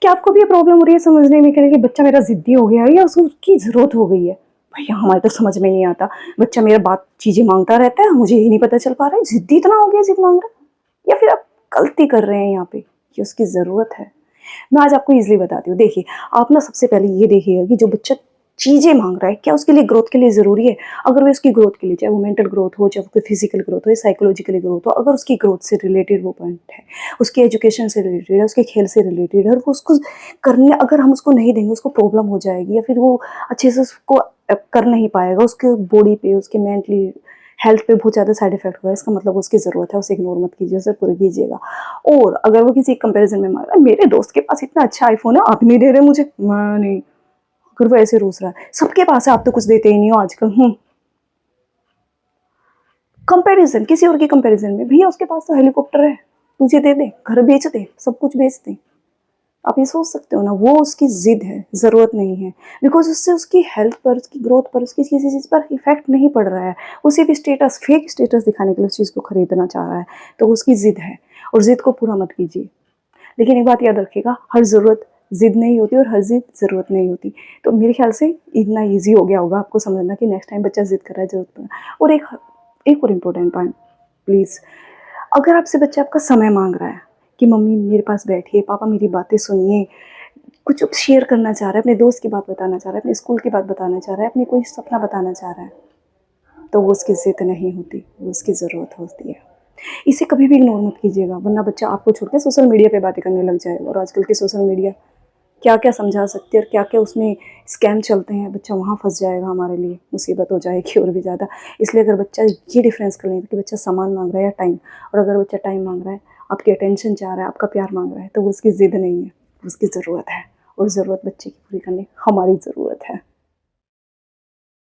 क्या आपको भी ये प्रॉब्लम हो रही है समझने में कि बच्चा मेरा ज़िद्दी हो गया है या उसकी ज़रूरत हो गई है? भैया हमारे तो समझ में नहीं आता, बच्चा मेरा बात चीज़ें माँगता रहता है, मुझे ही नहीं पता चल पा रहा है, ज़िद्दी इतना हो गया, ज़िद माँग रहा है या फिर आप गलती कर रहे हैं यहाँ पे, ये उसकी ज़रूरत है। मैं आज आपको ईज़िली बताती हूँ। देखिए, आप ना सबसे पहले ये देखिएगा कि जो बच्चा चीज़ें माँग रहा है, क्या उसके लिए ग्रोथ के लिए ज़रूरी है? अगर वो उसकी ग्रोथ के लिए, चाहे वो मेंटल ग्रोथ हो, चाहे वो फिज़िकल ग्रोथ हो या साइकोलॉजिकली ग्रोथ हो, अगर उसकी ग्रोथ से रिलेटेड वो पॉइंट है, उसकी एजुकेशन से रिलेटेड है, उसके खेल से रिलेटेड है और वो उसको करने अगर हम उसको नहीं देंगे, उसको प्रॉब्लम हो जाएगी या फिर वो अच्छे से उसको कर नहीं पाएगा, उसके बॉडी पे, उसके मेंटली हेल्थ पे बहुत ज़्यादा साइड इफेक्ट हुआ है, इसका मतलब उसकी ज़रूरत है, उसे इग्नोर मत कीजिए, उसे पूरी कीजिएगा। और अगर वो किसी कंपैरिजन में मांग रहा है, मेरे दोस्त के पास इतना अच्छा आईफ़ोन है, आप नहीं दे रहे मुझे, मैं नहीं। अगर वो ऐसे रूस रहा है, सबके पास है, आप तो कुछ देते ही नहीं हो आजकल। कंपैरिजन, किसी और के कंपैरिजन में, भैया उसके पास तो हेलीकॉप्टर है, तुझे दे दे, घर बेच दे, सब कुछ बेच दे। आप ये सोच सकते हो ना, वो उसकी ज़िद है, ज़रूरत नहीं है। बिकॉज़ उससे उसकी हेल्थ पर, उसकी ग्रोथ पर, उसकी किसी चीज़ पर इफ़ेक्ट नहीं पड़ रहा है। वो सिर्फ़ स्टेटस, फेक स्टेटस दिखाने के लिए उस चीज़ को खरीदना चाह रहा है, तो उसकी ज़िद है और ज़िद को पूरा मत कीजिए। लेकिन एक बात याद रखिएगा, हर ज़रूरत ज़िद नहीं होती और हर ज़िद ज़रूरत नहीं होती। तो मेरे ख़्याल से इतना ईज़ी हो गया होगा आपको समझना कि नेक्स्ट टाइम बच्चा ज़िद कर रहा है, ज़रूरत पड़ा। और एक और इम्पोर्टेंट पॉइंट, प्लीज़, अगर आपसे बच्चा आपका समय माँग रहा है कि मम्मी मेरे पास बैठिए, पापा मेरी बातें सुनिए, कुछ शेयर करना चाह रहा है, अपने दोस्त की बात बताना चाह रहा है, अपने स्कूल की बात बताना चाह रहा है, अपनी कोई सपना बताना चाह रहा है, तो वो उसकी ज़िद नहीं होती, वो उसकी ज़रूरत होती है। इसे कभी भी इग्नोर मत कीजिएगा, वरना बच्चा आपको छोड़ के सोशल मीडिया पे बातें करने लग जाएगा। और आजकल के सोशल मीडिया क्या-क्या समझा सकते हैं और क्या-क्या उसमें स्कैम चलते हैं, बच्चा वहाँ फँस जाएगा, हमारे लिए मुसीबत हो जाएगी और भी ज़्यादा। इसलिए अगर बच्चा ये डिफ़रेंस कर लें कि बच्चा सामान माँग रहा है या टाइम, और अगर बच्चा टाइम माँग रहा है, आपकी अटेंशन चाह रहा है, आपका प्यार माँग रहा है, तो वो उसकी ज़िद नहीं है, वो उसकी ज़रूरत है। और ज़रूरत बच्चे की पूरी करनी हमारी ज़रूरत है।